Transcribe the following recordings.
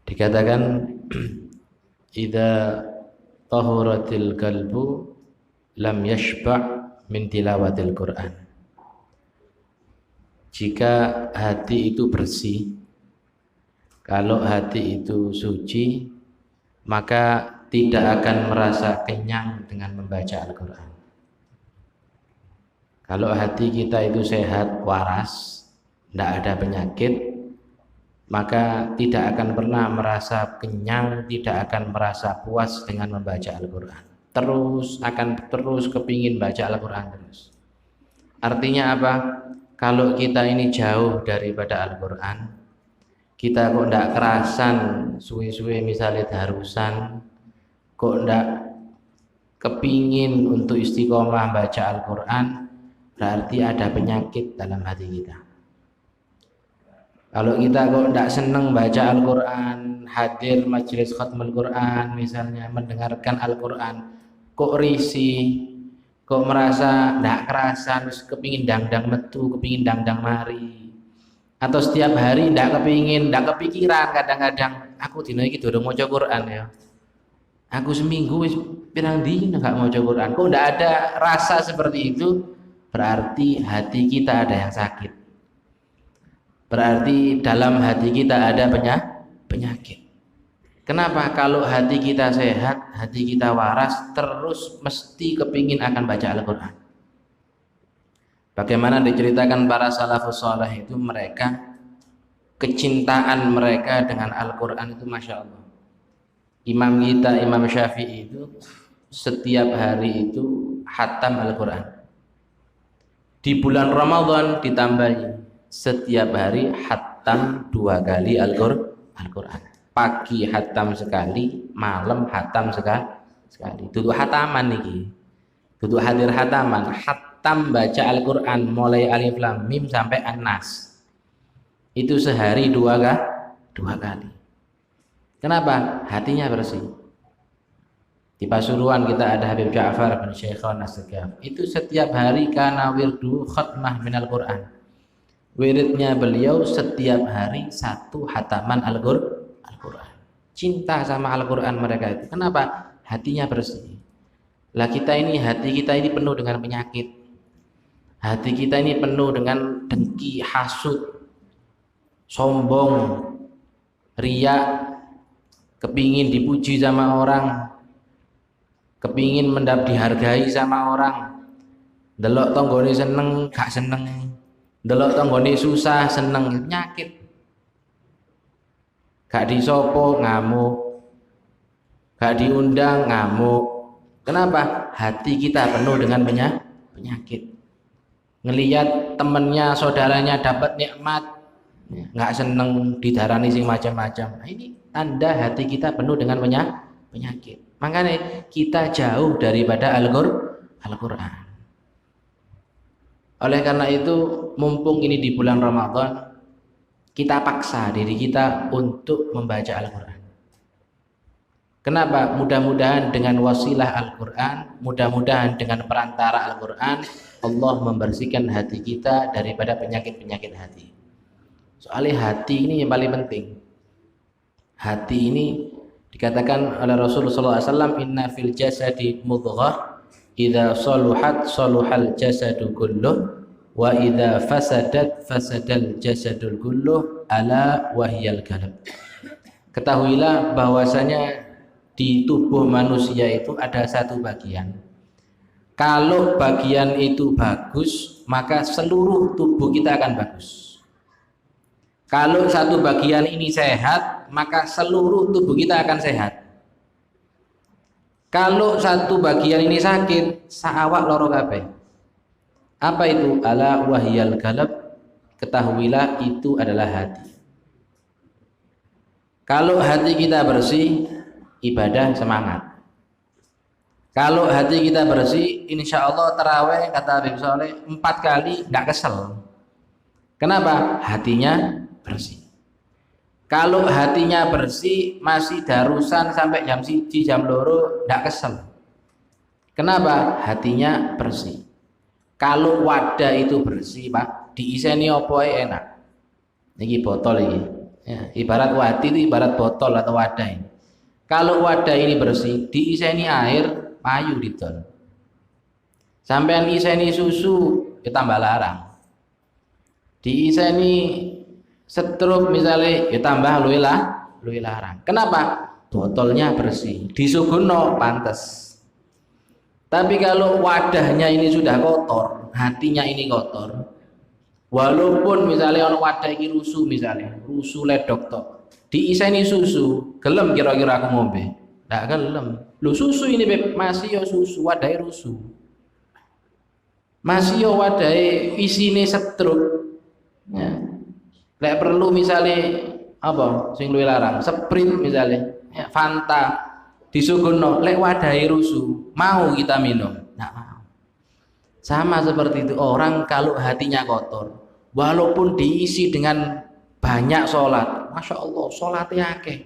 Dikatakan idza tahuratil qalbu lam yashba' min tilawatil Quran. Jika hati itu bersih, kalau hati itu suci, maka tidak akan merasa kenyang dengan membaca Al-Quran. Kalau hati kita itu sehat, waras, tidak ada penyakit, maka tidak akan pernah merasa kenyang, tidak akan merasa puas dengan membaca Al-Quran. Akan terus kepingin baca Al-Quran terus. Artinya apa? Kalau kita ini jauh daripada Al-Quran, kita kok tidak kerasan, suwe-suwe misalnya darusan, kok tidak kepingin untuk istiqomah baca Al-Quran, berarti ada penyakit dalam hati kita. Kalau kita kok tidak senang baca Al-Quran, hadir majelis khatmul Quran misalnya, mendengarkan Al-Quran, kok risih, kok merasa tidak kerasan, kepingin dangdang metu, kepingin dangdang mari, atau setiap hari tidak kepikiran, kadang-kadang aku dina iki durung maca Quran ya, aku seminggu wis pirang dina gak maca Quran, kok tidak ada rasa seperti itu, berarti hati kita ada yang sakit, berarti dalam hati kita ada penyakit. Kenapa? Kalau hati kita sehat, hati kita waras, terus mesti kepingin akan baca Al-Quran. Bagaimana diceritakan para salafus saleh itu, mereka kecintaan mereka dengan Al-Quran itu Masya Allah. Imam kita, Imam Syafi'i itu setiap hari itu khatam Al-Quran. Di bulan Ramadan ditambahi setiap hari khatam 2 kali Al-Quran. Pagi hatam sekali, malam hatam sekali. Duduk hataman niki. Duduk hadir hataman, hatam baca Al-Quran mulai Alif Lam Mim sampai An-Nas. Itu sehari 2 kali. Kenapa? Hatinya bersih. Di Pasuruan kita ada Habib Ja'far bin Syekhon As-Segaf. Itu setiap hari kana wirdu khatmah minal Quran. Wiridnya beliau setiap hari 1 hataman Al-Quran. Cinta sama Al-Quran mereka itu. Kenapa? Hatinya bersih. Lah kita ini, hati kita ini penuh dengan penyakit. Hati kita ini penuh dengan dengki, hasud, sombong, riya, kepingin dipuji sama orang, kepingin dihargai sama orang. Delok tonggone seneng, gak seneng. Delok tonggone susah, seneng. Penyakit. Gak disopo ngamuk, gak diundang ngamuk. Kenapa? Hati kita penuh dengan penyakit. Ngelihat temennya, saudaranya dapat nikmat, nggak seneng, didarani sing macam-macam. Nah, ini tanda hati kita penuh dengan penyakit. Makanya kita jauh daripada Al-Quran. Oleh karena itu, mumpung ini di bulan Ramadan, kita paksa diri kita untuk membaca Al-Quran. Kenapa? Mudah-mudahan dengan wasilah Al-Quran, mudah-mudahan dengan perantara Al-Quran, Allah membersihkan hati kita daripada penyakit-penyakit hati. Soalnya hati ini yang paling penting. Hati ini dikatakan oleh Rasulullah SAW, inna fil jasadi mudghah, idza saluhat saluhal jasadu kulluh, wa idza fasadat fasadal jasadul kulluh, ala wahyal qalb. Ketahuilah bahwasanya di tubuh manusia itu ada satu bagian. Kalau bagian itu bagus, maka seluruh tubuh kita akan bagus. Kalau satu bagian ini sehat, maka seluruh tubuh kita akan sehat. Kalau satu bagian ini sakit, saawak loro kabeh. Apa itu? Ala wahyal qalb, ketahuilah itu adalah hati. Kalau hati kita bersih, ibadah semangat. Kalau hati kita bersih, insya Allah taraweh kata Habib Soleh 4 kali nggak kesel. Kenapa? Hatinya bersih. Kalau hatinya bersih, masih darusan sampai jam 1 jam 2 nggak kesel. Kenapa? Hatinya bersih. Kalau wadah itu bersih, Pak, diiseni opo enak. Niki botol iki. Ya, ibarat wadi itu ibarat botol atau wadah ini. Kalau wadah ini bersih, diiseni air, payu didol. Sampean iseni susu, ya tambah larang. Diiseni setrup misalnya, ya tambah luwih larang. Kenapa? Botolnya bersih, disuguhno pantes. Tapi kalau wadahnya ini sudah kotor, hatinya ini kotor, walaupun misalnya orang wadah ini rusuh, misalnya rusuh ledok tok, diiseni susu, gelem kira-kira aku ngombe? Nggak gelem. Lu susu ini masih yo susu, wadahnya rusuh, masih yo wadahnya isine setrup. Ya. Lek perlu misalnya apa sing luwih larang, Sprite misalnya, ya, Fanta disuguhno, lek wadahe rusuh, mau kita minum? Nggak mau. Sama seperti itu orang kalau hatinya kotor, walaupun diisi dengan banyak sholat, masya Allah sholatnya akeh,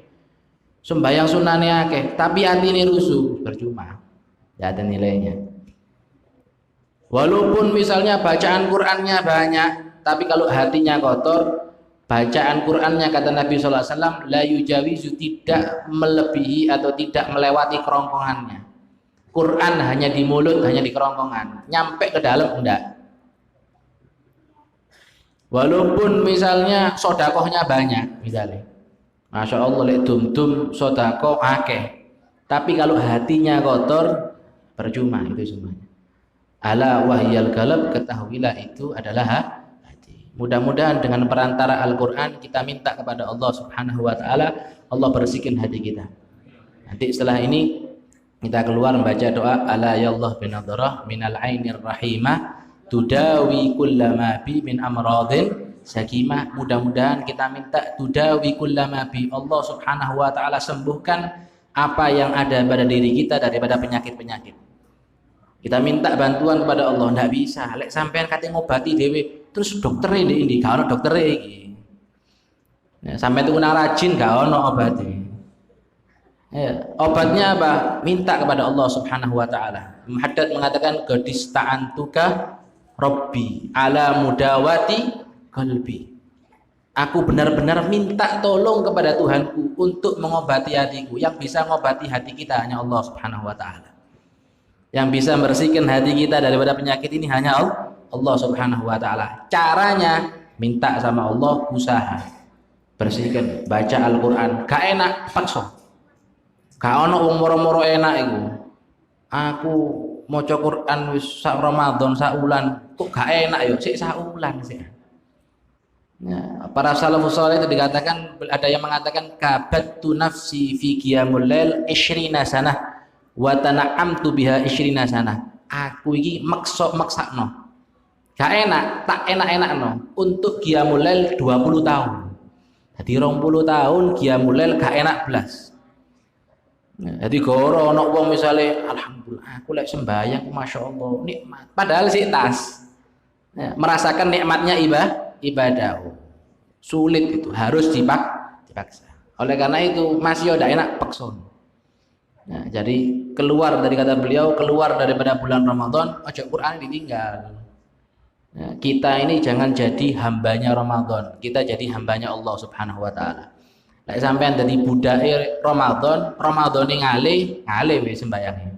sembahyang sunahnya akeh, tapi hati ini rusuh, percuma, tidak ada nilainya. Walaupun misalnya bacaan Qur'annya banyak, tapi kalau hatinya kotor, bacaan Qur'annya kata Nabi SAW, la yujawizu, tidak melebihi atau tidak melewati kerongkongannya. Quran hanya di mulut, hanya di kerongkongan, nyampe ke dalam enggak. Walaupun misalnya sodakohnya banyak, misalnya, masya Allah lek dum-dum sodakoh akeh, tapi kalau hatinya kotor, percuma itu semuanya. Ala wahyal galab, ketahuilah itu adalah mudah-mudahan dengan perantara Al-Quran kita minta kepada Allah Subhanahu wa Ta'ala, Allah bersihkan hati kita. Nanti setelah ini kita keluar membaca doa ala ya Allah binadrah minal ainir rahimah tudawi kullama bi min amradin sakimah. Mudah-mudahan kita minta tudawi kullama bi, Allah Subhanahu wa Ta'ala sembuhkan apa yang ada pada diri kita daripada penyakit-penyakit. Kita minta bantuan kepada Allah, ndak bisa. Lek sampean kate ngobati dhewe, terus doktere ndek ndi? Gak ono doktere iki. Ya, sampean tuku nang rajin gak ono obate. Ya, obatnya apa? Minta kepada Allah Subhanahu wa Ta'ala. Muhaddad mengatakan gadis ta'antuka Rabbi ala mudawati qalbi. Aku benar-benar minta tolong kepada Tuhanku untuk mengobati hatiku. Yang bisa mengobati hati kita hanya Allah Subhanahu wa Ta'ala. Yang bisa membersihkan hati kita daripada penyakit ini hanya Allah Subhanahu wa Ta'ala. Caranya minta sama Allah, usaha bersihkan, baca Al-Quran. Gak enak paksa, gak ono wong moro-moro enak iku. Aku maca Quran wis sak Ramadan sak wulan kok gak enak yo, sik sak wulan sik. Ya, para salafus saleh itu dikatakan, ada yang mengatakan kabattu nafsi fi qiyamul lail 20 sanah wa tana'amtu biha 20 sanah. Aku iki maksakno gak enak, tak enak-enakno untuk qiyamul lail 20 tahun. Jadi 20 tahun qiyamul lail gak enak belas. Jadi goro ono wong misale alhamdulillah aku lek sembahyang masya Allah nikmat, padahal sih tas ya, merasakan nikmatnya ibadah sulit, itu harus dipaksa. Oleh karena itu masih ada enak paksa. Nah, jadi keluar dari kata beliau, keluar daripada bulan Ramadan, aja Quran ditinggal. Nah, kita ini jangan jadi hambanya Ramadan, kita jadi hambanya Allah Subhanahu wa Ta'ala. Lek sampean dadi budake Ramadane ngale wis sembayange.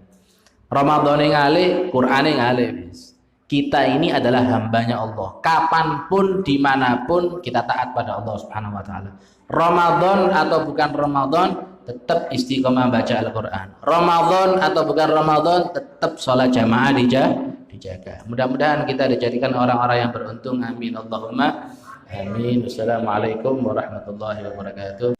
Ramadane ngale, Qur'ane ngale wis. Kita ini adalah hambanya Allah. Kapanpun, dimanapun kita taat pada Allah Subhanahu wa Ta'ala. Ramadan atau bukan Ramadan, tetap istiqomah baca Al-Quran. Ramadan atau bukan Ramadan, tetap sholat jamaah dijaga. Mudah-mudahan kita dijadikan orang-orang yang beruntung. Amin Allahumma amin. Wassalamualaikum warahmatullahi wabarakatuh.